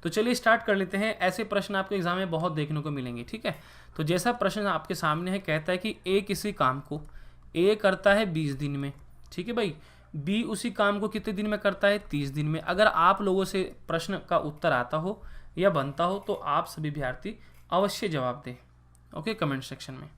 तो चलिए स्टार्ट कर लेते हैं। ऐसे प्रश्न आपको एग्जाम में बहुत देखने को मिलेंगे, ठीक है। तो जैसा प्रश्न आपके सामने है, कहता है कि ए किसी काम को ए करता है 20 दिन में, ठीक है भाई। बी उसी काम को कितने दिन में करता है? 30 दिन में। अगर आप लोगों से प्रश्न का उत्तर आता हो या बनता हो तो आप सभी विद्यार्थी अवश्य जवाब दें, ओके, कमेंट सेक्शन में।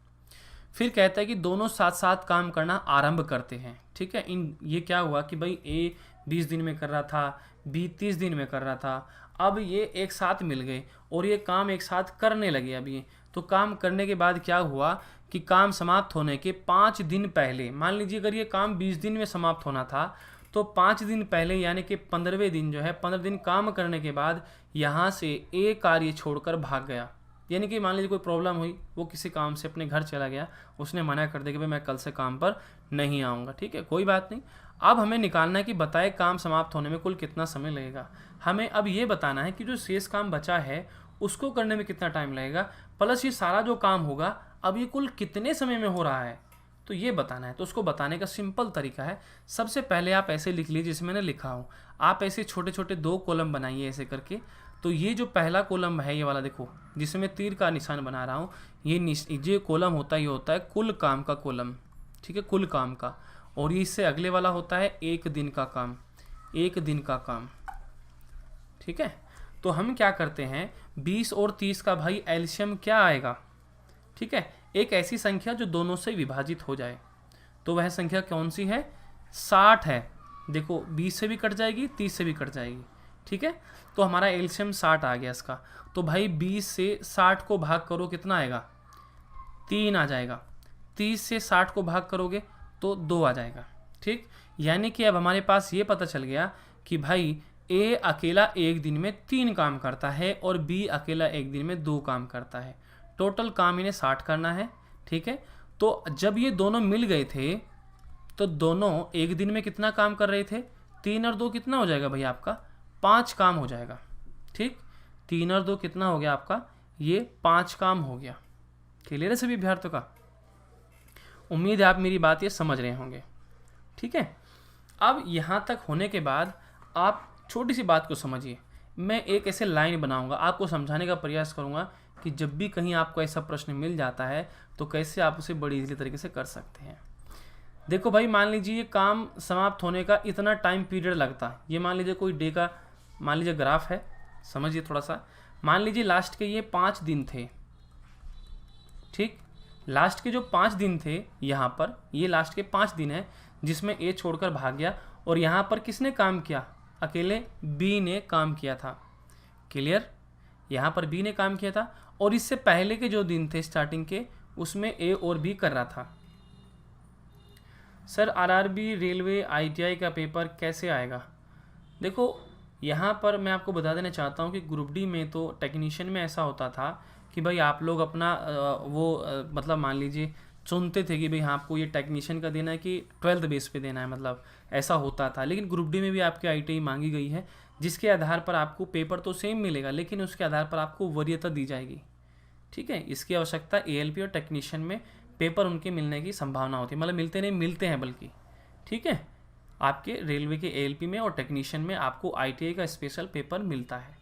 फिर कहता है कि दोनों साथ साथ काम करना आरंभ करते हैं, ठीक है। ये क्या हुआ कि भाई ए 20 दिन में कर रहा था, बी 30 दिन में कर रहा था, अब ये एक साथ मिल गए और ये काम एक साथ करने लगे। अब ये तो काम करने के बाद क्या हुआ कि काम समाप्त होने के 5 दिन पहले, मान लीजिए अगर ये काम 20 दिन में समाप्त होना था तो 5 दिन पहले यानी कि 15वें दिन जो है, 15 दिन काम करने के बाद यहाँ से ए कार्य छोड़कर भाग गया। यानी कि मान लीजिए कोई प्रॉब्लम हुई, वो किसी काम से अपने घर चला गया, उसने मना कर दिया कि भाई मैं कल से काम पर नहीं आऊँगा, ठीक है, कोई बात नहीं। अब हमें निकालना है कि बताए काम समाप्त होने में कुल कितना समय लगेगा। हमें अब ये बताना है कि जो शेष काम बचा है उसको करने में कितना टाइम लगेगा, प्लस ये सारा जो काम होगा अब ये कुल कितने समय में हो रहा है, तो ये बताना है। तो उसको बताने का सिंपल तरीका है, सबसे पहले आप ऐसे लिख लीजिए जिसमें मैंने लिखा हूँ। आप ऐसे छोटे छोटे 2 कॉलम बनाइए ऐसे करके। तो ये जो पहला कॉलम है ये वाला देखो, जिसमें तीर का निशान बना रहा हूँ, ये कॉलम होता है, ये होता है कुल काम का कॉलम, ठीक है, कुल काम का। और ये इससे अगले वाला होता है एक दिन का काम, एक दिन का काम, ठीक है। तो हम क्या करते हैं, 20 और 30 का भाई एलसीएम क्या आएगा, ठीक है, एक ऐसी संख्या जो दोनों से विभाजित हो जाए। तो वह संख्या कौन सी है? 60 है। देखो 20 से भी कट जाएगी, 30 से भी कट जाएगी, ठीक है। तो हमारा एलसीएम 60 आ गया इसका। तो भाई 20 से 60 को भाग करो, कितना आएगा? 3 आ जाएगा। 30 से 60 को भाग करोगे तो 2 आ जाएगा, ठीक। यानी कि अब हमारे पास ये पता चल गया कि भाई ए अकेला एक दिन में 3 काम करता है और बी अकेला एक दिन में 2 काम करता है। टोटल काम इन्हें 60 करना है, ठीक है। तो जब ये दोनों मिल गए थे तो दोनों एक दिन में कितना काम कर रहे थे? 3 और 2 कितना हो जाएगा भाई आपका? 5 काम हो जाएगा, ठीक। 3 और 2 कितना हो गया आपका? ये 5 काम हो गया। क्लियर है सभी विद्यार्थियों का? उम्मीद है आप मेरी बात ये समझ रहे होंगे, ठीक है। अब यहाँ तक होने के बाद आप छोटी सी बात को समझिए। मैं एक ऐसे लाइन बनाऊंगा, आपको समझाने का प्रयास करूंगा कि जब भी कहीं आपको ऐसा प्रश्न मिल जाता है तो कैसे आप उसे बड़ी इजीली तरीके से कर सकते हैं। देखो भाई, मान लीजिए ये काम समाप्त होने का इतना टाइम पीरियड लगता है। ये मान लीजिए कोई डे का मान लीजिए ग्राफ है, समझिए थोड़ा सा। मान लीजिए लास्ट के ये 5 दिन थे, ठीक। लास्ट के जो 5 दिन थे यहाँ पर, ये लास्ट के 5 दिन है जिसमें ए छोड़कर भाग गया। और यहाँ पर किसने काम किया? अकेले बी ने काम किया था। क्लियर? यहाँ पर बी ने काम किया था। और इससे पहले के जो दिन थे स्टार्टिंग के, उसमें ए और बी कर रहा था। सर आरआरबी, रेलवे, आईटीआई का पेपर कैसे आएगा? देखो यहाँ पर मैं आपको बता देना चाहता हूँ कि ग्रुप डी में तो टेक्नीशियन में ऐसा होता था कि भाई आप लोग अपना मतलब मान लीजिए चुनते थे कि भाई हाँ आपको ये टेक्नीशियन का देना है कि 12th बेस पे देना है, मतलब ऐसा होता था। लेकिन ग्रुप डी में भी आपकी आईटीआई मांगी गई है, जिसके आधार पर आपको पेपर तो सेम मिलेगा लेकिन उसके आधार पर आपको वरीयता दी जाएगी, ठीक है। इसकी आवश्यकता एएलपी और टेक्नीशियन में पेपर उनके मिलने की संभावना होती है, मतलब मिलते नहीं, मिलते हैं बल्कि, ठीक है। आपके रेलवे के एएलपी में और टेक्नीशियन में आपको आईटीआई का स्पेशल पेपर मिलता है,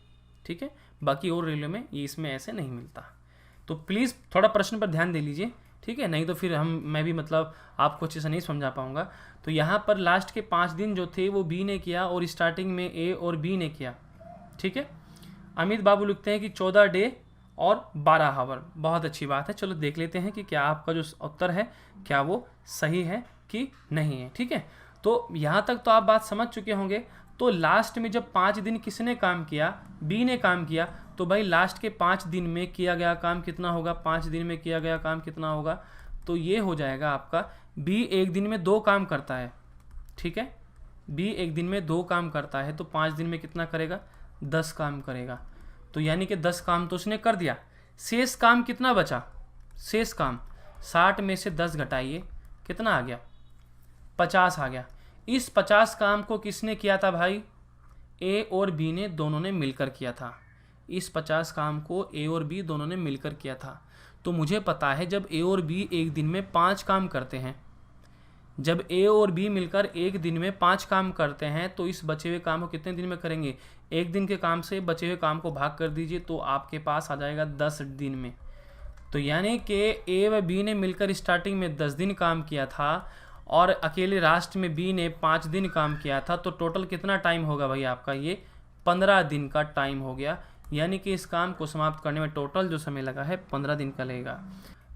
ठीक है। बाकी और रेलवे में ये इसमें ऐसे नहीं मिलता। तो प्लीज़ थोड़ा प्रश्न पर ध्यान दे लीजिए, ठीक है, नहीं तो फिर मैं भी मतलब आपको अच्छे से नहीं समझा पाऊंगा। तो यहाँ पर लास्ट के 5 दिन जो थे वो बी ने किया और स्टार्टिंग में ए और बी ने किया, ठीक है। अमित बाबू लिखते हैं कि 14 डे और 12 आवर। बहुत अच्छी बात है। चलो देख लेते हैं कि क्या आपका जो उत्तर है क्या वो सही है कि नहीं है, ठीक है। तो यहाँ तक तो आप बात समझ चुके होंगे। तो लास्ट में जब 5 दिन किसने काम किया? बी ने काम किया। तो भाई लास्ट के 5 दिन में किया गया काम कितना होगा? 5 दिन में किया गया काम कितना होगा? तो ये हो जाएगा आपका, बी एक दिन में 2 काम करता है, ठीक है। बी एक दिन में 2 काम करता है तो 5 दिन में कितना करेगा? 10 काम करेगा। तो यानी कि 10 काम तो उसने कर दिया। शेष काम कितना बचा? शेष काम 60 में से 10 घटाइए, कितना आ गया? 50 आ गया। इस 50 काम को किसने किया था भाई? ए और बी ने दोनों ने मिलकर किया था। इस 50 काम को ए और बी दोनों ने मिलकर किया था। तो मुझे पता है जब ए और बी एक दिन में 5 काम करते हैं, जब ए और बी मिलकर एक दिन में 5 काम करते हैं तो इस बचे हुए काम को कितने दिन में करेंगे? 1 दिन के काम से बचे हुए काम को भाग कर दीजिए तो आपके पास आ जाएगा 10 दिन में। तो यानी कि ए व बी ने मिलकर स्टार्टिंग में 10 दिन काम किया था और अकेले राष्ट्र में बी ने 5 दिन काम किया था, तो टोटल कितना टाइम होगा भाई आपका, ये 15 दिन का टाइम हो गया। यानी कि इस काम को समाप्त करने में टोटल जो समय लगा है 15 दिन का लगेगा।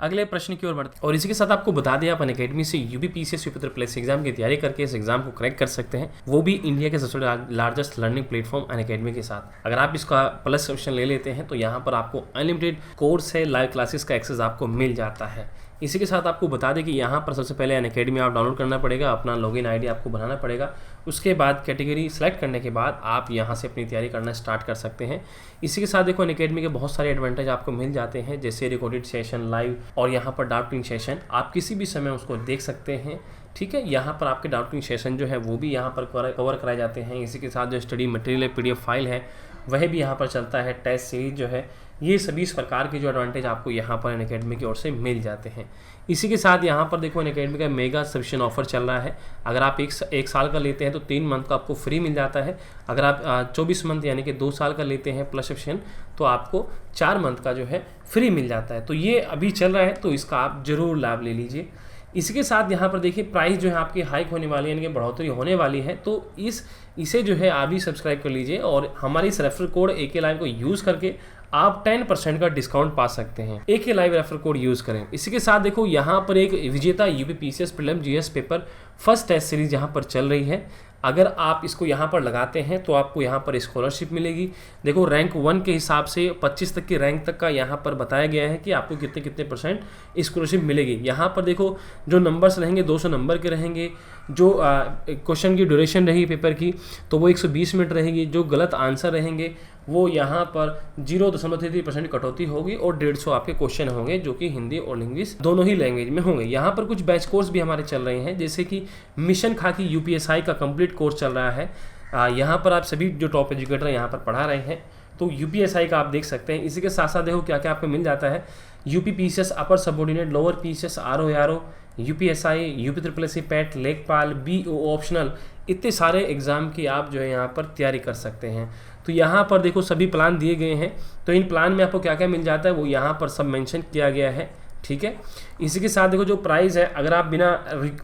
अगले प्रश्न की ओर बढ़ते हैं। और इसी के साथ आपको बता दें, आप अनअकैडमी से यूपीपीसीएस यूपी प्लस एग्जाम की तैयारी करके इस एग्जाम को क्रैक कर सकते हैं, वो भी इंडिया के सबसे लार्जेस्ट लर्निंग प्लेटफॉर्म अनअकैडमी के साथ। अगर आप इसका प्लस ऑप्शन ले लेते हैं तो यहाँ पर आपको अनलिमिटेड कोर्स है, लाइव क्लासेस का एक्सेस आपको मिल जाता है। इसी के साथ आपको बता दें कि यहाँ पर सबसे पहले अनअकैडमी आप डाउनलोड करना पड़ेगा, अपना लॉगिन आईडी आपको बनाना पड़ेगा। उसके बाद कैटेगरी सेलेक्ट करने के बाद आप यहाँ से अपनी तैयारी करना स्टार्ट कर सकते हैं। इसी के साथ देखो अनअकैडमी के बहुत सारे एडवांटेज आपको मिल जाते हैं, जैसे रिकॉर्डेड सेशन, लाइव और यहाँ पर डाउटिंग सेशन, आप किसी भी समय उसको देख सकते हैं। ठीक है, यहाँ पर आपके डाउटिंग सेशन जो है वो भी यहाँ पर कवर कराए जाते हैं। इसी के साथ जो स्टडी मटेरियल है, PDF फाइल है, वह भी यहाँ पर चलता है। टेस्ट सीरीज जो है, ये सभी इस प्रकार के जो एडवांटेज आपको यहाँ पर अनअकैडमी की ओर से मिल जाते हैं। इसी के साथ यहाँ पर देखो अनअकैडमी का मेगा सब्सक्रिप्शन ऑफर चल रहा है। अगर आप एक साल का लेते हैं तो 3 मंथ का आपको फ्री मिल जाता है। अगर आप 24 मंथ यानी कि 2 साल का लेते हैं प्लस सब्सक्रिप्शन तो आपको 4 मंथ का जो है फ्री मिल जाता है। तो ये अभी चल रहा है, तो इसका आप ज़रूर लाभ ले लीजिए। इसी के साथ यहाँ पर देखिए प्राइस जो है आपकी हाइक होने वाली है, यानी कि बढ़ोतरी होने वाली है, तो इसे जो है आप भी सब्सक्राइब कर लीजिए और हमारे इस रेफर कोड AK लाइव को यूज़ करके आप 10% का डिस्काउंट पा सकते हैं। AK live refer code use करें। इसी के साथ देखो यहाँ पर एक विजेता UPPCS prelim GS paper first test series यहाँ पर चल रही है। अगर आप इसको यहाँ पर लगाते हैं तो आपको यहाँ पर स्कॉलरशिप मिलेगी। देखो रैंक 1 के हिसाब से 25 तक की रैंक तक का यहाँ पर बताया गया है कि आपको कितने कितने परसेंट स्कॉलरशिप मिलेगी। यहाँ पर देखो जो नंबर्स रहेंगे 200 नंबर के रहेंगे। जो क्वेश्चन की ड्यूरेशन रहेगी पेपर की तो वो 120 मिनट रहेगी। जो गलत आंसर रहेंगे वो यहाँ पर 0.33% कटौती होगी और 150 आपके क्वेश्चन होंगे जो कि हिंदी और इंग्लिश दोनों ही लैंग्वेज में होंगे। यहाँ पर कुछ बैच कोर्स भी हमारे चल रहे हैं, जैसे कि मिशन खाकी UPSI का कंप्लीट कोर्स चल रहा है। यहाँ पर आप सभी जो टॉप एजुकेटर यहाँ पर पढ़ा रहे हैं, तो UPSI का आप देख सकते हैं। इसी के साथ साथ देखो क्या क्या आपको मिल जाता है। UPPCS upper subordinate, lower PCS, RO UPSI, UPSSC PET, लेखपाल, BO ऑप्शनल, इतने सारे एग्ज़ाम की आप जो है यहाँ पर तैयारी कर सकते हैं। तो यहाँ पर देखो सभी प्लान दिए गए हैं, तो इन प्लान में आपको क्या क्या मिल जाता है वो यहाँ पर सब मेंशन किया गया है। ठीक है, इसी के साथ देखो जो प्राइस है, अगर आप बिना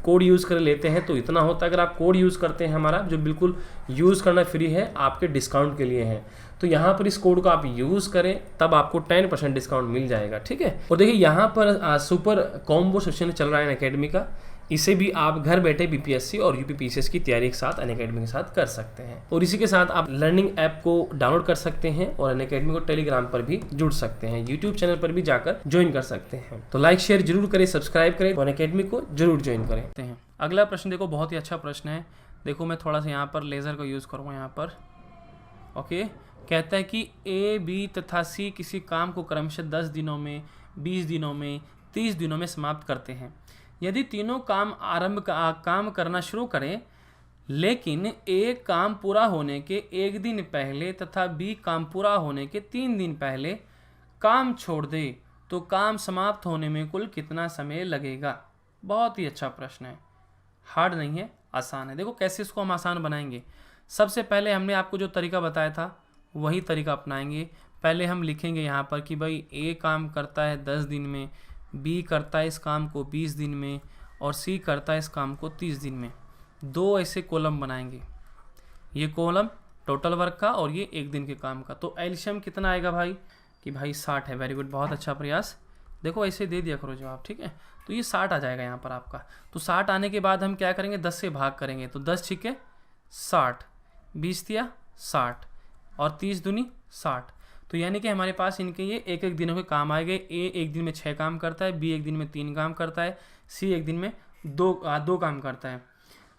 कोड यूज़ कर लेते हैं तो इतना होता है। अगर आप कोड यूज़ करते हैं हमारा, जो बिल्कुल यूज़ करना फ्री है, आपके डिस्काउंट के लिए है, तो यहाँ पर इस कोड को आप यूज़ करें तब आपको 10% डिस्काउंट मिल जाएगा। ठीक है, और देखिए यहाँ पर सुपर कॉम्बो सेशन चल रहा है अनअकैडमी का। इसे भी आप घर बैठे BPSC और UPPCS की तैयारी के साथ अनअकैडमी के साथ कर सकते हैं। और इसी के साथ आप लर्निंग ऐप को डाउनलोड कर सकते हैं और अनअकैडमी को टेलीग्राम पर भी जुड़ सकते हैं, यूट्यूब चैनल पर भी जाकर ज्वाइन कर सकते हैं। तो लाइक शेयर जरूर करें, सब्सक्राइब करें और अनअकैडमी को जरूर ज्वाइन करें। अगला प्रश्न देखो बहुत ही अच्छा प्रश्न है। देखो मैं थोड़ा सा यहाँ पर लेज़र को यूज़ करूँगा यहाँ पर। ओके, कहता है कि A, B तथा C किसी काम को क्रमशः 10 दिनों में, 20 दिनों में, 30 दिनों में समाप्त करते हैं। यदि तीनों काम करना शुरू करें, लेकिन A काम पूरा होने के 1 दिन पहले तथा B काम पूरा होने के 3 दिन पहले काम छोड़ दे, तो काम समाप्त होने में कुल कितना समय लगेगा? बहुत ही अच्छा प्रश्न है, हार्ड नहीं है, आसान है। देखो कैसे इसको हम आसान बनाएंगे। सबसे पहले हमने आपको जो तरीका बताया था वही तरीका अपनाएंगे। पहले हम लिखेंगे यहाँ पर कि भाई A काम करता है 10 दिन में, B करता है इस काम को 20 दिन में और C करता है इस काम को 30 दिन में। 2 ऐसे कॉलम बनाएंगे, ये कॉलम टोटल वर्क का और ये 1 दिन के काम का। तो एलसीएम कितना आएगा भाई कि भाई 60 है। वेरी गुड, बहुत अच्छा प्रयास। देखो ऐसे दे दिया करो जवाब, ठीक है। तो ये 60 आ जाएगा यहाँ पर आपका। तो 60 आने के बाद हम क्या करेंगे, 10 से भाग करेंगे। तो 10 छिके 60, 20 दिया 60 और 30 दूनी 60। तो यानी कि हमारे पास इनके ये 1-1 दिनों के काम आए गए। A 1 दिन में 6 काम करता है, B 1 दिन में 3 काम करता है, C 1 दिन में 2 काम करता है।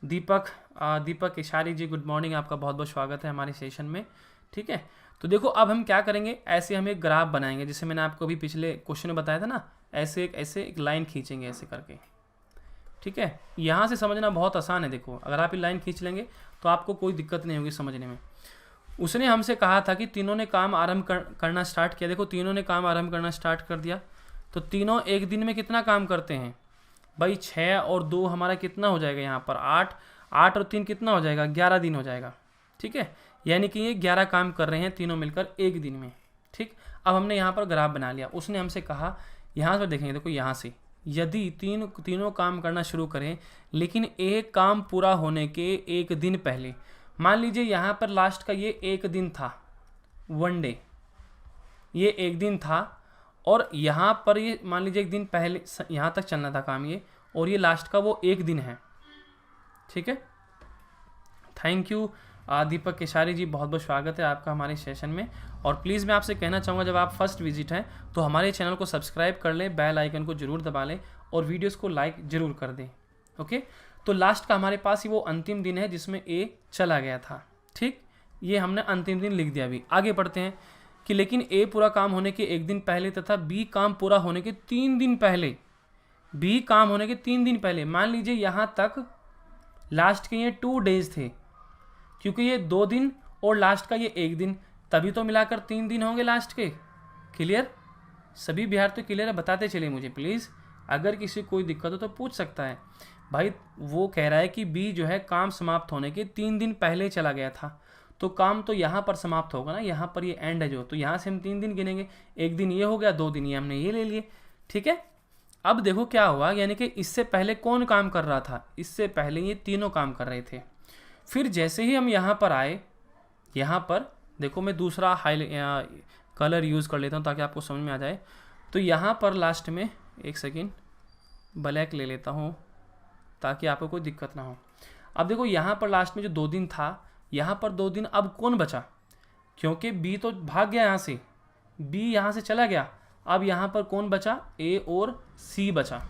दीपक इशारी जी गुड मॉर्निंग, आपका बहुत बहुत स्वागत है हमारे सेशन में, ठीक है। तो देखो अब हम क्या करेंगे, ऐसे हम एक ग्राफ बनाएंगे, जैसे मैंने आपको अभी पिछले क्वेश्चन में बताया था ना, ऐसे एक लाइन खींचेंगे ऐसे करके, ठीक है। यहाँ से समझना बहुत आसान है। देखो अगर आप ये लाइन खींच लेंगे तो आपको कोई दिक्कत नहीं होगी समझने में। उसने हमसे कहा था कि तीनों ने काम आरंभ करना स्टार्ट किया। देखो तीनों ने काम आरंभ करना स्टार्ट कर दिया, तो तीनों 1 दिन में कितना काम करते हैं भाई, 6 और 2 हमारा कितना हो जाएगा यहाँ पर 8 और 3 कितना हो जाएगा, 11 दिन हो जाएगा, ठीक है। यानी कि ये 11 काम कर रहे हैं तीनों मिलकर एक दिन में। ठीक, अब हमने यहाँ पर ग्राफ बना लिया। उसने हमसे कहा, यहाँ पर देखेंगे, देखो यहाँ से यदि तीनों काम करना शुरू करें लेकिन एक काम पूरा होने के एक दिन पहले, मान लीजिए यहाँ पर लास्ट का ये एक दिन था, 1 डे, ये एक दिन था, और यहाँ पर ये मान लीजिए एक दिन पहले यहाँ तक चलना था काम ये, और ये लास्ट का वो एक दिन है। ठीक है, थैंक यू दीपक केशारी जी, बहुत बहुत स्वागत है आपका हमारे सेशन में। और प्लीज़ मैं आपसे कहना चाहूँगा, जब आप फर्स्ट विजिट हैं तो हमारे चैनल को सब्सक्राइब कर लें, बेल आइकन को जरूर दबा लें और वीडियोस को लाइक जरूर कर दें। ओके, तो लास्ट का हमारे पास ही वो अंतिम दिन है जिसमें ए चला गया था। ठीक, ये हमने अंतिम दिन लिख दिया। अभी आगे बढ़ते हैं कि लेकिन ए पूरा काम होने के एक दिन पहले तथा बी काम पूरा होने के 3 दिन पहले, बी काम होने के 3 दिन पहले, मान लीजिए यहाँ तक लास्ट के ये 2 डेज थे, क्योंकि ये 2 दिन और लास्ट का ये एक दिन, तभी तो मिलाकर 3 दिन होंगे लास्ट के। क्लियर? सभी बिहार तो क्लियर है, बताते चलिए मुझे प्लीज़। अगर किसी कोई दिक्कत हो तो पूछ सकता है भाई। वो कह रहा है कि बी जो है काम समाप्त होने के 3 दिन पहले चला गया था, तो काम तो यहाँ पर समाप्त होगा ना, यहाँ पर ये एंड है जो, तो यहाँ से हम 3 दिन गिनेंगे। एक दिन ये हो गया, 2 दिन ये हमने ये ले लिए। ठीक है, अब देखो क्या हुआ, यानी कि इससे पहले कौन काम कर रहा था, इससे पहले ये तीनों काम कर रहे थे। फिर जैसे ही हम यहाँ पर आए, यहाँ पर देखो मैं दूसरा कलर यूज़ कर लेता हूँ ताकि आपको समझ में आ जाए। तो यहाँ पर लास्ट में, एक सेकेंड, ब्लैक ले लेता हूँ ताकि आपको कोई दिक्कत ना हो। अब देखो यहाँ पर लास्ट में जो 2 दिन था, यहाँ पर 2 दिन, अब कौन बचा, क्योंकि बी तो भाग गया यहाँ से, बी यहाँ से चला गया। अब यहाँ पर कौन बचा, ए और सी बचा।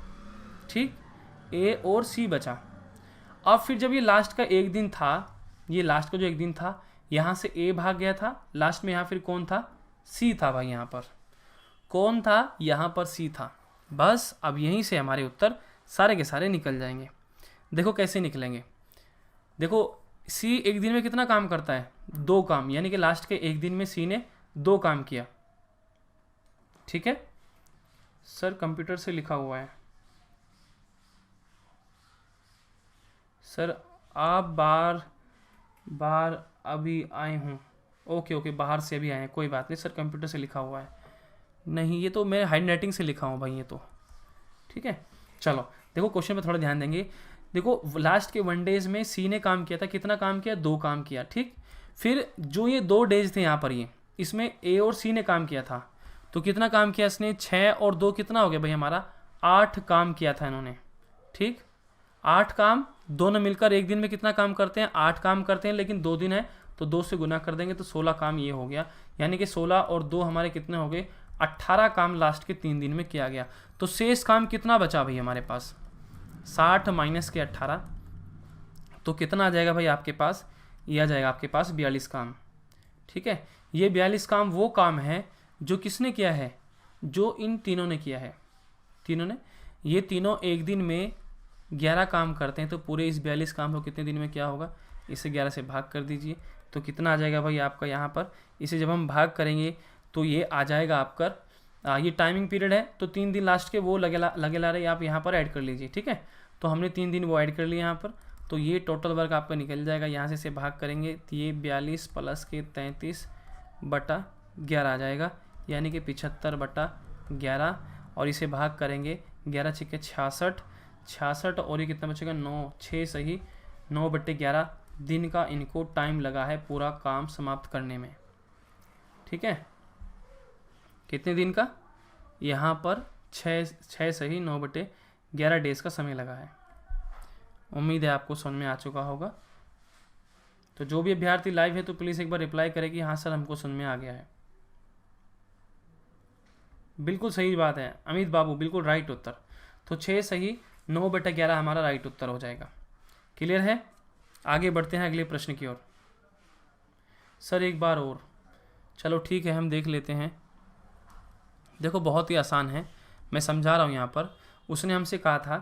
ठीक, ए और सी बचा। अब फिर जब ये लास्ट का एक दिन था, ये लास्ट का जो एक दिन था, यहाँ से ए भाग गया था, लास्ट में यहाँ फिर कौन था, सी था भाई। यहाँ पर कौन था, यहाँ पर सी था। बस अब यहीं से हमारे उत्तर सारे के सारे निकल जाएंगे। देखो कैसे निकलेंगे। देखो सी एक दिन में कितना काम करता है, 2 काम, यानी कि लास्ट के एक दिन में सी ने 2 काम किया। ठीक है सर, कंप्यूटर से लिखा हुआ है सर, आप बार अभी आए हूँ। ओके, बाहर से अभी आए हैं, कोई बात नहीं सर, कंप्यूटर से लिखा हुआ है। नहीं, ये तो मैं हैंड राइटिंग से लिखा हूँ भाई ये तो। ठीक है, चलो देखो क्वेश्चन पे थोड़ा ध्यान देंगे। देखो लास्ट के 1 डेज में सी ने काम किया था, कितना काम किया, 2 काम किया। ठीक, फिर जो ये 2 डेज थे यहाँ पर, ये इसमें ए और सी ने काम किया था, तो कितना काम किया इसने, 6 और 2 कितना हो गया भाई हमारा, 8 काम किया था इन्होंने। ठीक, 8 काम, दोनों मिलकर एक दिन में कितना काम करते हैं, 8 काम करते हैं, लेकिन 2 दिन है तो 2 से गुना कर देंगे तो 16 काम ये हो गया। यानी कि 16 और 2 हमारे कितने हो गए, 18 काम लास्ट के 3 दिन में किया गया। तो शेष काम कितना बचा भाई हमारे पास, 60 माइनस के 18, तो कितना आ जाएगा भाई आपके पास, ये आ जाएगा आपके पास 42 काम। ठीक है, ये 42 काम वो काम है जो किसने किया है, जो इन तीनों ने किया है। तीनों ने, ये तीनों एक दिन में 11 काम करते हैं, तो पूरे इस 42 काम को कितने दिन में क्या होगा, इसे 11 से भाग कर दीजिए तो कितना आ जाएगा भाई आपका यहाँ पर। इसे जब हम भाग करेंगे तो ये आ जाएगा आपका, ये टाइमिंग पीरियड है तो 3 दिन लास्ट के वो लगे ला रहे, आप यहाँ पर ऐड कर लीजिए। ठीक है, तो हमने 3 दिन वो ऐड कर लिए यहाँ पर, तो ये टोटल वर्क आपका निकल जाएगा। यहाँ से इसे भाग करेंगे तो ये 42 प्लस के 33/11 आ जाएगा, यानी कि 75/11, और इसे भाग करेंगे 11 × 66 और ये कितना बचेगा, 9, 6 सही 9/11 दिन का इनको टाइम लगा है पूरा काम समाप्त करने में। ठीक है, कितने दिन का, यहाँ पर 6 सही 9/11 डेज का समय लगा है। उम्मीद है आपको समझ में आ चुका होगा। तो जो भी अभ्यर्थी लाइव है तो प्लीज़ एक बार रिप्लाई करें कि हाँ सर हमको समझ में आ गया है। बिल्कुल सही बात है अमित बाबू, बिल्कुल राइट उत्तर। तो 6 सही 9/11 हमारा राइट उत्तर हो जाएगा। क्लियर है, आगे बढ़ते हैं अगले प्रश्न की ओर। सर एक बार और, चलो ठीक है हम देख लेते हैं। देखो बहुत ही आसान है, मैं समझा रहा हूँ यहाँ पर। उसने हमसे कहा था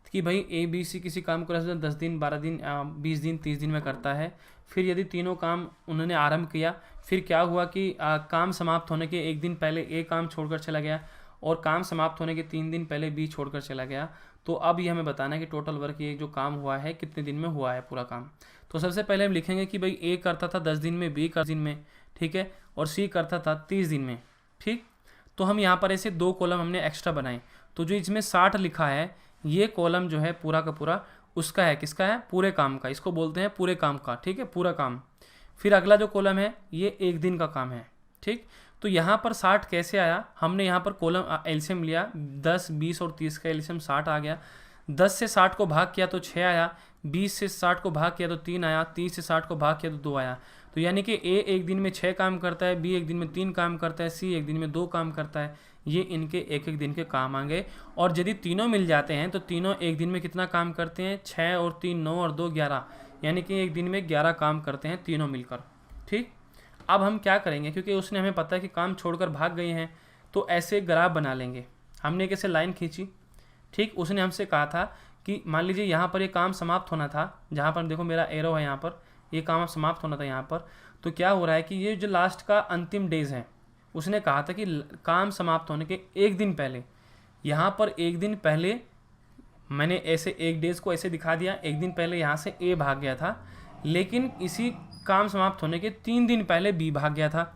कि भाई ABC किसी काम को 10 दिन 12 दिन 20 दिन 30 दिन में करता है। फिर यदि तीनों काम उन्होंने आरंभ किया, फिर क्या हुआ कि काम समाप्त होने के एक दिन पहले एक काम छोड़कर चला गया, और काम समाप्त होने के 3 दिन पहले बी छोड़कर चला गया, तो अब ये हमें बताना है कि टोटल वर्क ये जो काम हुआ है कितने दिन में हुआ है पूरा काम। तो सबसे पहले हम लिखेंगे कि भाई ए करता था 10 दिन में, बी कर दिन में, ठीक है, और सी करता था 30 दिन में, ठीक। तो हम यहाँ पर ऐसे 2 कॉलम हमने एक्स्ट्रा बनाए। तो जो इसमें 60 लिखा है ये कॉलम जो है पूरा का पूरा उसका है, किसका है, पूरे काम का, इसको बोलते हैं पूरे काम का, ठीक है, पूरा काम। फिर अगला जो कॉलम है ये 1 दिन का काम है, ठीक। तो यहाँ पर 60 कैसे आया, हमने यहाँ पर कॉलम एलसीएम लिया, 10, 20 और 30 का एलसीएम 60 आ गया। 10 से 60 को भाग किया तो 6 आया, 20 से 60 को भाग किया तो 3 आया, 30 से 60 को भाग किया तो 2 आया। तो यानी कि ए 1 दिन में 6 काम करता है, बी 1 दिन में 3 काम करता है, सी 1 दिन में 2 काम करता है। ये इनके एक एक दिन के काम आ गए। और यदि तीनों मिल जाते हैं तो तीनों एक दिन में कितना काम करते हैं, 6 और 3 9 और 2 11, यानी कि एक दिन में 11 काम करते हैं तीनों मिलकर, ठीक। अब हम क्या करेंगे, क्योंकि उसने हमें पता है कि काम छोड़कर भाग गए हैं, तो ऐसे ग्राफ बना लेंगे। हमने कैसे लाइन खींची, ठीक। उसने हमसे कहा था कि मान लीजिए यहाँ पर ये काम समाप्त होना था, जहाँ पर देखो मेरा एरो है यहाँ पर, ये काम अब समाप्त होना था यहाँ पर। तो क्या हो रहा है कि ये जो लास्ट का अंतिम डेज है, उसने कहा था कि काम समाप्त होने के 1 दिन पहले, यहाँ पर 1 दिन पहले मैंने ऐसे 1 डेज को ऐसे दिखा दिया, 1 दिन पहले यहाँ से ए भाग गया था, लेकिन इसी काम समाप्त होने के 3 दिन पहले बी भाग गया था।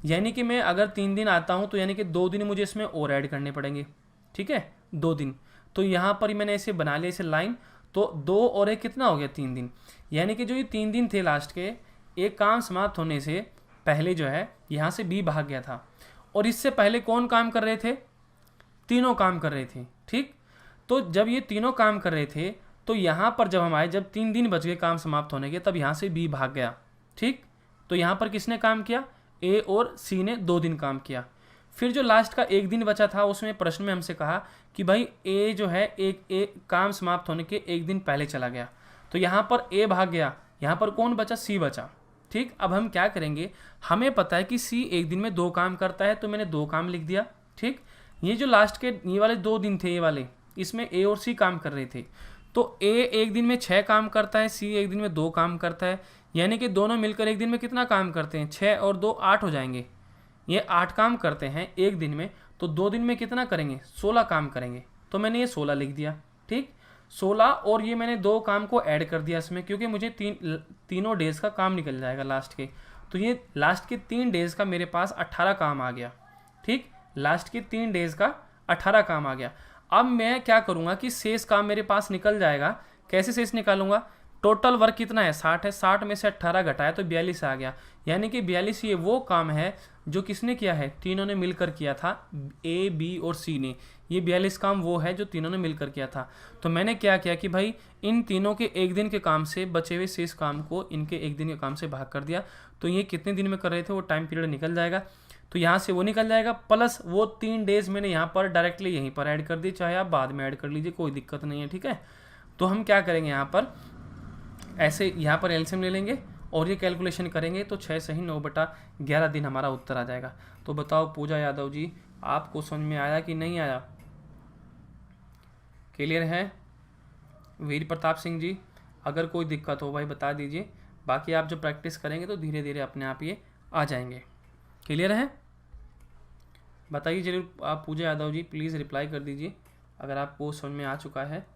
यानी कि मैं अगर 3 दिन आता हूँ तो यानी कि 2 दिन मुझे इसमें और ऐड करने पड़ेंगे, ठीक है, 2 दिन। तो यहाँ पर मैंने ऐसे बना लिया इसे लाइन, तो 2 और 1 कितना हो गया, 3 दिन। यानी कि जो ये 3 दिन थे लास्ट के, एक काम समाप्त होने से पहले जो है यहाँ से बी भाग गया था, और इससे पहले कौन काम कर रहे थे, तीनों काम कर रहे थे, ठीक। तो जब ये तीनों काम कर रहे थे तो यहाँ पर जब हम आए, जब 3 दिन बच गए काम समाप्त होने के, तब यहाँ से बी भाग गया, ठीक। तो यहाँ पर किसने काम किया, ए और सी ने 2 दिन काम किया। फिर जो लास्ट का 1 दिन बचा था, उसमें प्रश्न में हमसे कहा कि भाई ए जो है एक काम समाप्त होने के 1 दिन पहले चला गया, तो यहाँ पर ए भाग गया, यहाँ पर कौन बचा, सी बचा, ठीक। अब हम क्या करेंगे, हमें पता है कि सी 1 दिन में 2 काम करता है, तो मैंने 2 काम लिख दिया, ठीक। ये जो लास्ट के ये वाले 2 दिन थे, ये वाले, इसमें ए और सी काम कर रहे थे, तो ए 1 दिन में 6 काम करता है, सी 1 दिन में 2 काम करता है, यानी कि दोनों मिलकर 1 दिन में कितना काम करते हैं, 6 और 2 8 हो जाएंगे। ये 8 काम करते हैं 1 दिन में, तो 2 दिन में कितना करेंगे, 16 काम करेंगे, तो मैंने ये 16 लिख दिया, ठीक। 16 और ये मैंने 2 काम को ऐड कर दिया इसमें, क्योंकि मुझे तीनों डेज का काम निकल जाएगा लास्ट के, तो ये लास्ट के 3 डेज का मेरे पास 18 काम आ गया, ठीक। लास्ट के 3 डेज का 18 काम आ गया। अब मैं क्या करूँगा कि शेष काम मेरे पास निकल जाएगा। कैसे शेष निकालूंगा, टोटल वर्क कितना है, 60 है, 60 में से 18 घटाया तो 42 आ गया, यानी कि 42 ये वो काम है जो किसने किया है, तीनों ने मिलकर किया था, ए बी और सी ने। ये 42 काम वो है जो तीनों ने मिलकर किया था। तो मैंने क्या किया कि भाई इन तीनों के 1 दिन के काम से बचे हुए शेष काम को इनके 1 दिन के काम से भाग कर दिया, तो ये कितने दिन में कर रहे थे वो टाइम पीरियड निकल जाएगा। तो यहाँ से वो निकल जाएगा, प्लस वो 3 डेज मैंने यहाँ पर डायरेक्टली यहीं पर ऐड कर दिए, चाहे आप बाद में ऐड कर लीजिए, कोई दिक्कत नहीं है, ठीक है। तो हम क्या करेंगे, यहाँ पर ऐसे यहाँ पर एलसीएम ले लेंगे और ये कैलकुलेशन करेंगे, तो 6 सही 9/11 दिन हमारा उत्तर आ जाएगा। तो बताओ पूजा यादव जी, आपको समझ में आया कि नहीं आया, क्लियर है। वीर प्रताप सिंह जी, अगर कोई दिक्कत हो भाई बता दीजिए, बाकी आप जो प्रैक्टिस करेंगे तो धीरे धीरे अपने आप ये आ जाएंगे। क्लियर है, बताइए जरूर आप। पूजा यादव जी प्लीज़ रिप्लाई कर दीजिए अगर आपको समझ में आ चुका है।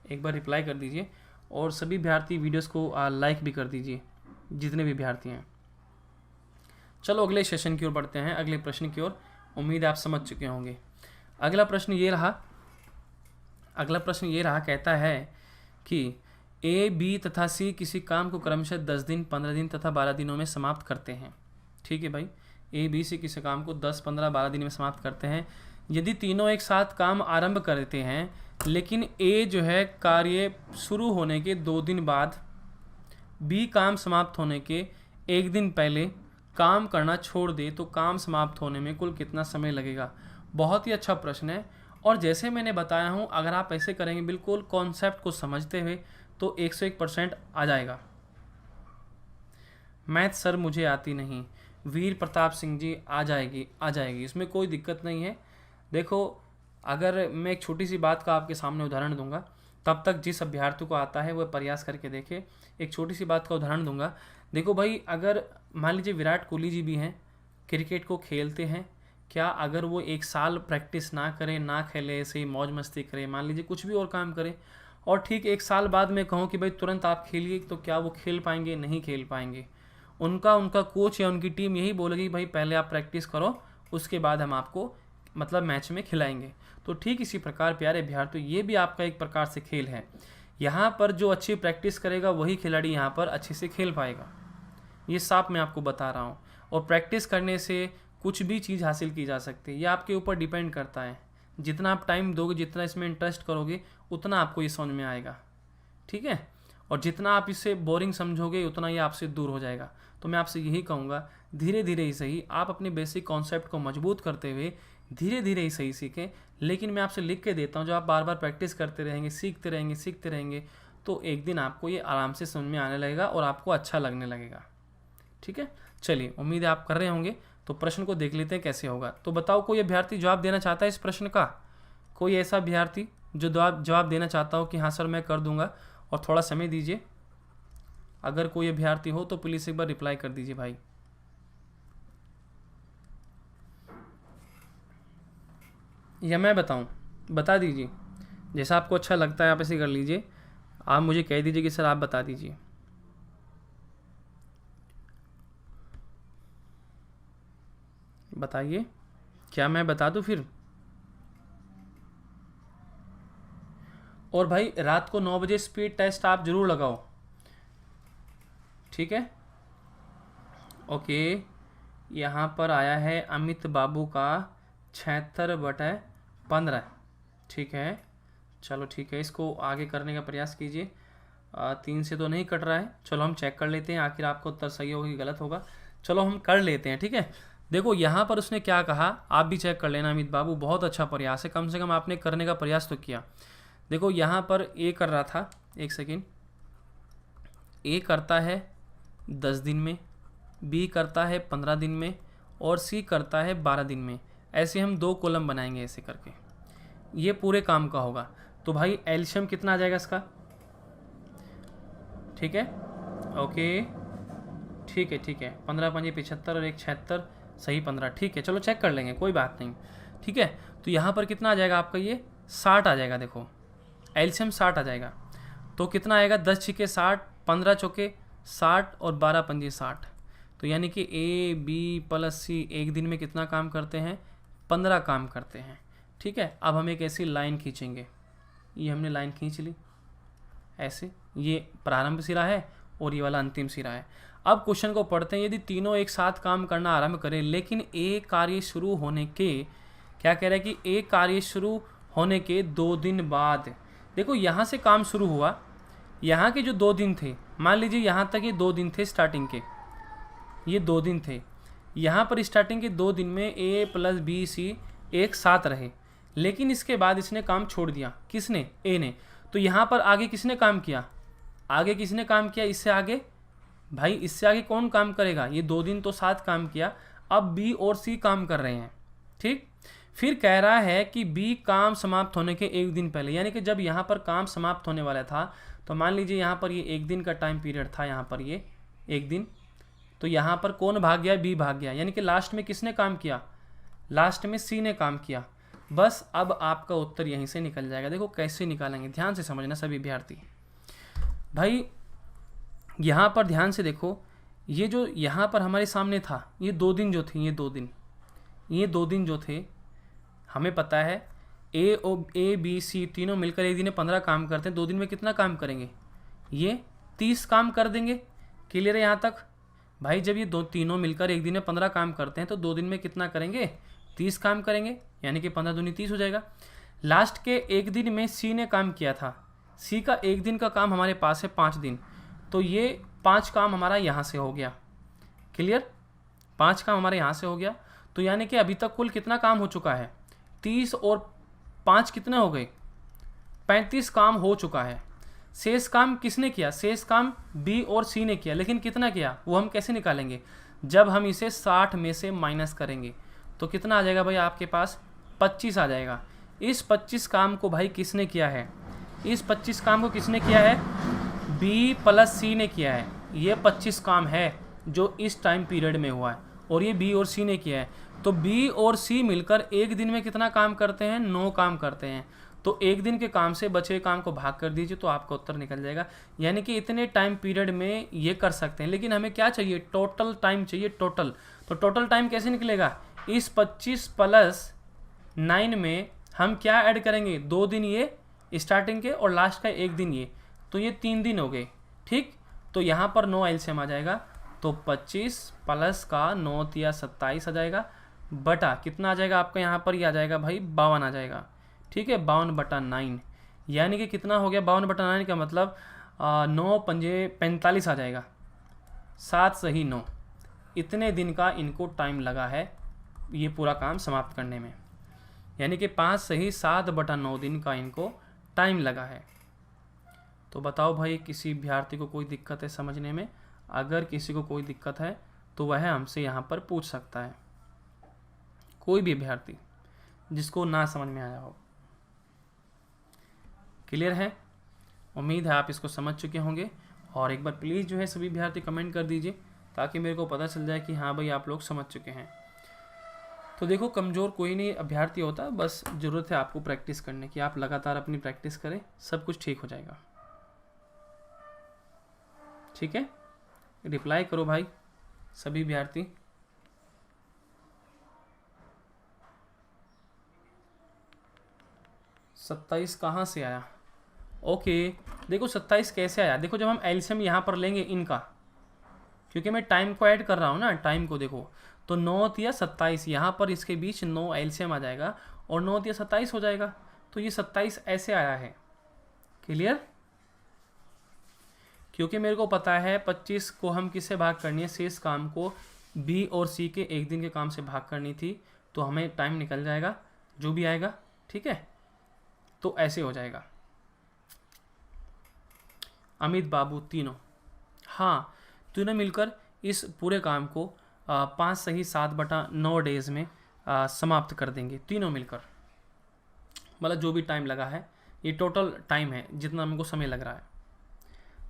एक बार रिप्लाई कर दीजिए, और सभी विद्यार्थी वीडियोस को लाइक भी कर दीजिए, जितने भी विद्यार्थी हैं। चलो अगले सेशन की ओर बढ़ते हैं, अगले प्रश्न की ओर। उम्मीद है आप समझ चुके होंगे। अगला प्रश्न ये रहा, कहता है कि ए बी तथा सी किसी काम को क्रमशः 10 दिन 15 दिन तथा 12 दिनों में समाप्त करते हैं। ठीक है भाई, ए बी सी किसी काम को 10 15 12 दिन में समाप्त करते हैं। यदि तीनों एक साथ काम आरंभ करते हैं, लेकिन ए जो है कार्य शुरू होने के 2 दिन बाद बी काम समाप्त होने के 1 दिन पहले काम करना छोड़ दे, तो काम समाप्त होने में कुल कितना समय लगेगा। बहुत ही अच्छा प्रश्न है, और जैसे मैंने बताया हूँ, अगर आप ऐसे करेंगे बिल्कुल कॉन्सेप्ट को समझते हुए, तो 101% आ जाएगा। मैथ सर मुझे आती नहीं, वीर प्रताप सिंह जी आ जाएगी, इसमें कोई दिक्कत नहीं है। देखो, अगर मैं एक छोटी सी बात का आपके सामने उदाहरण दूंगा, तब तक जिस अभ्यर्थी को आता है वह प्रयास करके देखे। एक छोटी सी बात का उदाहरण दूंगा। देखो भाई, अगर मान लीजिए विराट कोहली जी भी हैं, क्रिकेट को खेलते हैं, क्या अगर वो 1 साल प्रैक्टिस ना करें, ना खेले, ऐसे ही मौज मस्ती करें, मान लीजिए कुछ भी और काम करें, और ठीक 1 साल बाद मैं कहूँ कि भाई तुरंत आप खेलिए, तो क्या वो खेल पाएंगे? नहीं खेल पाएंगे। उनका कोच या उनकी टीम यही बोलेगी भाई पहले आप प्रैक्टिस करो, उसके बाद हम आपको मतलब मैच में खिलाएंगे। तो ठीक इसी प्रकार प्यारे अभ्यर्थी, ये भी आपका एक प्रकार से खेल है। यहाँ पर जो अच्छी प्रैक्टिस करेगा वही खिलाड़ी यहाँ पर अच्छे से खेल पाएगा, ये साफ मैं आपको बता रहा हूँ। और प्रैक्टिस करने से कुछ भी चीज़ हासिल की जा सकती है, ये आपके ऊपर डिपेंड करता है। जितना आप टाइम दोगे, जितना इसमें इंटरेस्ट करोगे, उतना आपको ये समझ में आएगा, ठीक है। और जितना आप इसे बोरिंग समझोगे उतना ये आपसे दूर हो जाएगा। तो मैं आपसे यही कहूँगा, धीरे धीरे ही सही आप अपने बेसिक कॉन्सेप्ट को मजबूत करते हुए धीरे धीरे ही सही सीखें। लेकिन मैं आपसे लिख के देता हूँ, जब आप बार बार प्रैक्टिस करते रहेंगे, सीखते रहेंगे, तो एक दिन आपको ये आराम से समझ में आने लगेगा और आपको अच्छा लगने लगेगा, ठीक है। चलिए, उम्मीद है आप कर रहे होंगे। तो प्रश्न को देख लेते हैं कैसे होगा। तो बताओ, कोई अभ्यर्थी जवाब देना चाहता है इस प्रश्न का? कोई ऐसा अभ्यर्थी जो जवाब देना चाहता हो कि हाँ सर मैं कर दूंगा, और थोड़ा समय दीजिए। अगर कोई अभ्यर्थी हो तो प्लीज़ एक बार रिप्लाई कर दीजिए भाई। या मैं बताऊं? बता दीजिए, जैसा आपको अच्छा लगता है आप ऐसे कर लीजिए। आप मुझे कह दीजिए कि सर आप बता दीजिए। बताइए, क्या मैं बता दूं फिर? और भाई रात को 9 बजे स्पीड टेस्ट आप जरूर लगाओ, ठीक है। ओके, यहाँ पर आया है अमित बाबू का 76/15, ठीक है। चलो ठीक है, इसको आगे करने का प्रयास कीजिए। 3 से तो नहीं कट रहा है। चलो हम चेक कर लेते हैं आखिर आपको उत्तर सही होगा कि गलत होगा। चलो हम कर लेते हैं, ठीक है। देखो यहाँ पर उसने क्या कहा, आप भी चेक कर लेना अमित बाबू। बहुत अच्छा प्रयास है, कम से कम आपने करने का प्रयास तो किया। देखो यहाँ पर ए कर रहा था, एक सेकेंड, ए करता है 10 दिन में, बी करता है 15 दिन में, और सी करता है 12 दिन में। ऐसे हम 2 कॉलम बनाएंगे ऐसे करके, ये पूरे काम का होगा। तो भाई एलसीएम कितना आ जाएगा इसका? ठीक है, ओके, ठीक है 15 5 75 और 1 76, सही 15, ठीक है। चलो चेक कर लेंगे, कोई बात नहीं, ठीक है। तो यहाँ पर कितना आ जाएगा आपका? ये 60 आ जाएगा। देखो एलसीएम 60 आ जाएगा, तो कितना आएगा? 10 छिके 60, 15 चौके 60 और 12 पंजे 60। तो यानी कि ए बी प्लस सी एक दिन में कितना काम करते हैं? 15 काम करते हैं, ठीक है। अब हम एक ऐसी लाइन खींचेंगे, ये हमने लाइन खींच ली ऐसे, ये प्रारंभ सिरा है और ये वाला अंतिम सिरा है। अब क्वेश्चन को पढ़ते हैं। यदि तीनों एक साथ काम करना आरंभ करें, लेकिन एक कार्य शुरू होने के, क्या कह रहा है कि एक कार्य शुरू होने के 2 दिन बाद, देखो यहाँ से काम शुरू हुआ, यहाँ के जो 2 दिन थे, मान लीजिए यहाँ तक ये 2 दिन थे स्टार्टिंग के, ये 2 दिन थे। यहाँ पर स्टार्टिंग के 2 दिन में ए प्लस बी सी एक साथ रहे, लेकिन इसके बाद इसने काम छोड़ दिया। किसने? ए ने। तो यहाँ पर आगे किसने काम किया? आगे किसने काम किया? इससे आगे भाई, इससे आगे कौन काम करेगा? ये 2 दिन तो साथ काम किया, अब बी और सी काम कर रहे हैं, ठीक। फिर कह रहा है कि बी काम समाप्त होने के 1 दिन पहले, यानी कि जब यहाँ पर काम समाप्त होने वाला था, तो मान लीजिए यहाँ पर ये 1 दिन का टाइम पीरियड था, यहाँ पर ये 1 दिन, तो यहाँ पर कौन भाग गया? बी भाग गया, यानी कि लास्ट में किसने काम किया? लास्ट में सी ने काम किया। बस अब आपका उत्तर यहीं से निकल जाएगा। देखो कैसे निकालेंगे, ध्यान से समझना सभी विद्यार्थी। भाई यहाँ पर ध्यान से देखो, ये जो यहाँ पर हमारे सामने था, ये 2 दिन जो थे, ये 2 दिन जो थे, हमें पता है ए बी सी तीनों मिलकर एक दिन में 15 काम करते हैं। 2 दिन में कितना काम करेंगे? ये 30 काम कर देंगे। क्लियर है यहाँ तक? भाई जब ये तीनों मिलकर एक दिन में 15 काम करते हैं, तो 2 दिन में कितना करेंगे? 30 काम करेंगे, यानी कि 15 दूनी 30 हो जाएगा। लास्ट के 1 दिन में सी ने काम किया था, सी का 1 दिन का काम हमारे पास है 5 दिन, तो ये 5 काम हमारा यहाँ से हो गया। क्लियर? 5 काम हमारे यहाँ से हो गया। तो यानी कि अभी तक कुल कितना काम हो चुका है? 30 और 5 कितने हो गए? 35 काम हो चुका है। शेष काम किसने किया? शेष काम बी और सी ने किया, लेकिन कितना किया वो हम कैसे निकालेंगे? जब हम इसे 60 में से माइनस करेंगे तो कितना आ जाएगा भाई आपके पास? 25 आ जाएगा। इस 25 काम को भाई किसने किया है? इस 25 काम को किसने किया है? बी प्लस सी ने किया है। ये 25 काम है जो इस टाइम पीरियड में हुआ है और ये बी और सी ने किया है। तो बी और सी मिलकर एक दिन में कितना काम करते हैं? 9 काम करते हैं। तो एक दिन के काम से बचे काम को भाग कर दीजिए तो आपका उत्तर निकल जाएगा। यानी कि इतने टाइम पीरियड में ये कर सकते हैं, लेकिन हमें क्या चाहिए? टोटल टाइम चाहिए, टोटल। तो टोटल टाइम कैसे निकलेगा? इस 25 प्लस 9 में हम क्या ऐड करेंगे? 2 दिन ये स्टार्टिंग के और लास्ट का 1 दिन ये, तो ये 3 दिन हो गए। ठीक, तो यहाँ पर 9 एलसीएम आ जाएगा। तो 25 प्लस का 9 या 27 आ जाएगा, बटा कितना आ जाएगा आपका यहाँ पर? ये आ जाएगा भाई 52 आ जाएगा। ठीक है, 52/9, यानी कि कितना हो गया? 52/9 का मतलब 9 पंजे 45 आ जाएगा। 7 सही 9, इतने दिन का इनको टाइम लगा है ये पूरा काम समाप्त करने में। यानी कि 5 सही 7/9 दिन का इनको टाइम लगा है। तो बताओ भाई, किसी अभ्यर्थी को कोई दिक्कत है समझने में? अगर किसी को कोई दिक्कत है तो वह हमसे यहाँ पर पूछ सकता है, कोई भी अभ्यर्थी जिसको ना समझ में आया हो। क्लियर है? उम्मीद है आप इसको समझ चुके होंगे। और एक बार प्लीज़ जो है सभी अभ्यर्थी कमेंट कर दीजिए ताकि मेरे को पता चल जाए कि हाँ भाई आप लोग समझ चुके हैं। तो देखो, कमज़ोर कोई नहीं अभ्यर्थी होता, बस ज़रूरत है आपको प्रैक्टिस करने की। आप लगातार अपनी प्रैक्टिस करें, सब कुछ ठीक हो जाएगा। ठीक है, रिप्लाई करो भाई सभी अभ्यर्थी। सत्ताईस कहाँ से आया? ओके, देखो 27 कैसे आया? देखो, जब हम एलसीएम यहाँ पर लेंगे इनका, क्योंकि मैं टाइम को ऐड कर रहा हूँ ना, टाइम को देखो, तो 9 या 27 यहाँ पर इसके बीच 9 एलसीएम आ जाएगा और 9 या 27 हो जाएगा। तो ये 27 ऐसे आया है। क्लियर? क्योंकि मेरे को पता है 25 को हम किससे भाग करनी है? शेष काम को बी और सी के एक दिन के काम से भाग करनी थी, तो हमें टाइम निकल जाएगा जो भी आएगा। ठीक है, तो ऐसे हो जाएगा। अमित बाबू तीनों, हाँ, तीनों मिलकर इस पूरे काम को 5 सही 7/9 डेज में समाप्त कर देंगे, तीनों मिलकर। मतलब जो भी टाइम लगा है, ये टोटल टाइम है जितना हमको समय लग रहा है।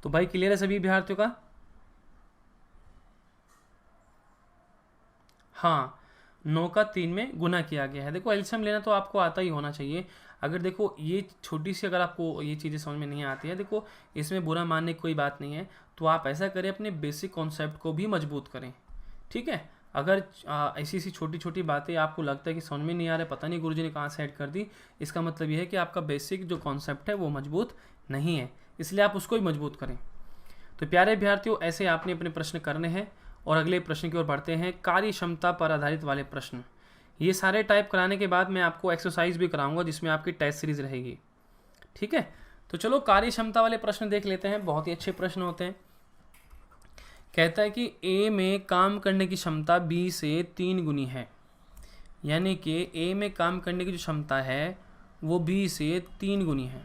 तो भाई क्लियर है सभी विद्यार्थियों का? हाँ, 9 का 3 में गुना किया गया है। देखो, एलसीएम लेना तो आपको आता ही होना चाहिए। अगर देखो ये छोटी सी, अगर आपको ये चीज़ें समझ में नहीं आती है, देखो इसमें बुरा मानने की कोई बात नहीं है। तो आप ऐसा करें, अपने बेसिक कॉन्सेप्ट को भी मजबूत करें। ठीक है, अगर ऐसी सी छोटी छोटी बातें आपको लगता है कि समझ में नहीं आ रहा है, पता नहीं गुरुजी ने कहाँ से ऐड कर दी, इसका मतलब ये है कि आपका बेसिक जो कॉन्सेप्ट है वो मजबूत नहीं है, इसलिए आप उसको ही मजबूत करें। तो प्यारे विद्यार्थियों, ऐसे आपने अपने प्रश्न करने हैं। और अगले प्रश्न की ओर बढ़ते हैं, कार्य क्षमता पर आधारित वाले प्रश्न। ये सारे टाइप कराने के बाद मैं आपको एक्सरसाइज भी कराऊंगा जिसमें आपकी टेस्ट सीरीज रहेगी। ठीक है, तो चलो कार्य क्षमता वाले प्रश्न देख लेते हैं। बहुत ही अच्छे प्रश्न होते हैं। कहता है कि ए में काम करने की क्षमता बी से 3 गुनी है, यानी कि ए में काम करने की जो क्षमता है वो बी से 3 गुनी है।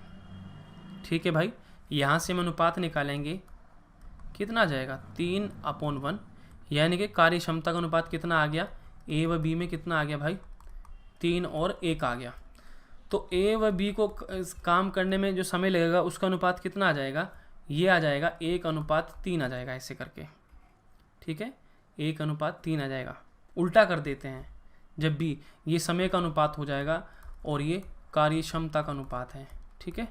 ठीक है भाई, यहाँ से हम अनुपात निकालेंगे, कितना आ जाएगा? 3/1, यानी कि कार्य क्षमता का अनुपात कितना आ गया? ए व बी में कितना आ गया भाई? 3 और 1 आ गया। तो ए व बी को काम करने में जो समय लगेगा उसका अनुपात कितना आ जाएगा? ये आ जाएगा 1/3 आ जाएगा, ऐसे करके। ठीक है, 1/3 आ जाएगा। उल्टा कर देते हैं, जब भी ये समय का अनुपात हो जाएगा और ये कार्य क्षमता का अनुपात है। ठीक है,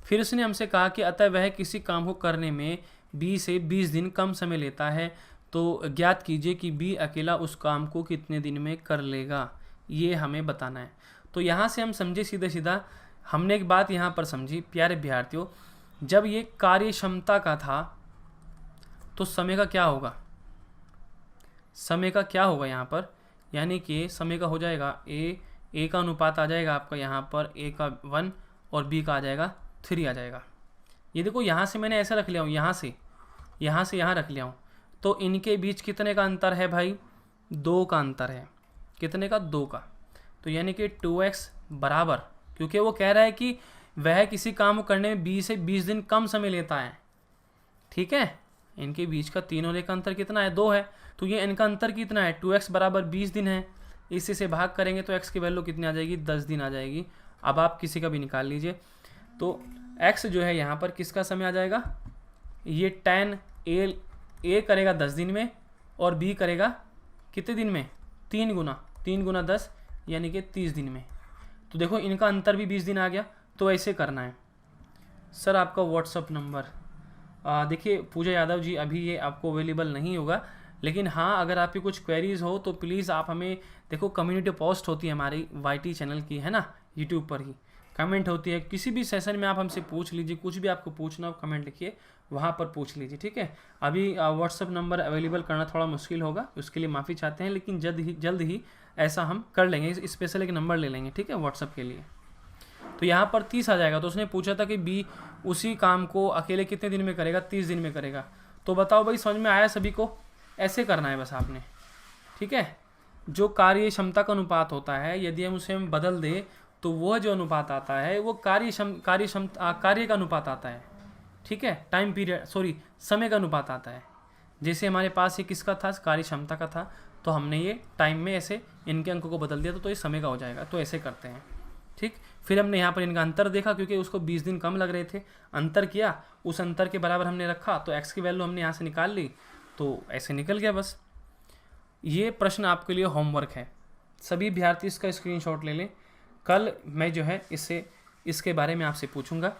फिर उसने हमसे कहा कि अतः वह किसी काम को करने में बी से 20 दिन कम समय लेता है, तो ज्ञात कीजिए कि बी अकेला उस काम को कितने दिन में कर लेगा, ये हमें बताना है। तो यहाँ से हम समझे सीधे सीधा, हमने एक बात यहाँ पर समझी प्यारे विद्यार्थियों, जब ये कार्य क्षमता का था तो समय का क्या होगा? समय का क्या होगा यहाँ पर? यानी कि समय का हो जाएगा ए का अनुपात आ जाएगा आपका यहाँ पर ए का 1 और बी का आ जाएगा 3 आ जाएगा। ये देखो, यहाँ से मैंने ऐसा रख लिया हूँ, यहाँ से यहाँ रख लिया हूँ। तो इनके बीच कितने का अंतर है भाई? 2 का अंतर है। कितने का? 2 का। तो यानी कि 2x बराबर, क्योंकि वो कह रहा है कि वह किसी काम को करने में 20 से 20 दिन कम समय लेता है। ठीक है, इनके बीच का 3 और 1 का अंतर कितना है? 2 है। तो ये इनका अंतर कितना है? 2x बराबर 20 दिन है। इसी से भाग करेंगे तो x की वैल्यू कितनी आ जाएगी? 10 दिन आ जाएगी। अब आप किसी का भी निकाल लीजिए। तो एक्स जो है यहाँ पर किसका समय आ जाएगा, ये tan ए करेगा 10 दिन में और बी करेगा कितने दिन में, 3 गुना 10 यानी कि 30 दिन में। तो देखो इनका अंतर भी 20 दिन आ गया। तो ऐसे करना है। सर आपका व्हाट्सअप नंबर, देखिए पूजा यादव जी अभी ये आपको अवेलेबल नहीं होगा, लेकिन हाँ अगर आपकी कुछ क्वेरीज़ हो तो प्लीज़ आप हमें, देखो कम्युनिटी पोस्ट होती है हमारी वाईटी चैनल की, है ना, यूट्यूब पर ही कमेंट होती है, किसी भी सेशन में आप हमसे पूछ लीजिए, कुछ भी आपको पूछना हो कमेंट लिखिए, वहाँ पर पूछ लीजिए, ठीक है। अभी व्हाट्सअप नंबर अवेलेबल करना थोड़ा मुश्किल होगा, उसके लिए माफ़ी चाहते हैं, लेकिन जल्द ही ऐसा हम कर लेंगे, स्पेशल एक नंबर ले लेंगे, ठीक है, व्हाट्सअप के लिए। तो यहाँ पर 30 आ जाएगा। तो उसने पूछा था कि बी उसी काम को अकेले कितने दिन में करेगा, 30 दिन में करेगा। तो बताओ भाई, समझ में आया सभी को? ऐसे करना है बस आपने, ठीक है। जो कार्य क्षमता का अनुपात होता है, यदि हम उसे बदल दें तो वह जो अनुपात आता है वो कार्य का अनुपात आता है, ठीक है, टाइम पीरियड, सॉरी समय का अनुपात आता है। जैसे हमारे पास ये किसका था, कार्य क्षमता का था, तो हमने ये टाइम में ऐसे इनके अंकों को बदल दिया तो ये समय का हो जाएगा। तो ऐसे करते हैं, ठीक। फिर हमने यहाँ पर इनका अंतर देखा, क्योंकि उसको 20 दिन कम लग रहे थे, अंतर किया, उस अंतर के बराबर हमने रखा, तो x की वैल्यू हमने यहाँ से निकाल ली, तो ऐसे निकल गया बस। ये प्रश्न आपके लिए होमवर्क है, सभी विद्यार्थी इसका स्क्रीनशॉट ले लें। कल मैं जो है इसके बारे में आपसे पूछूंगा।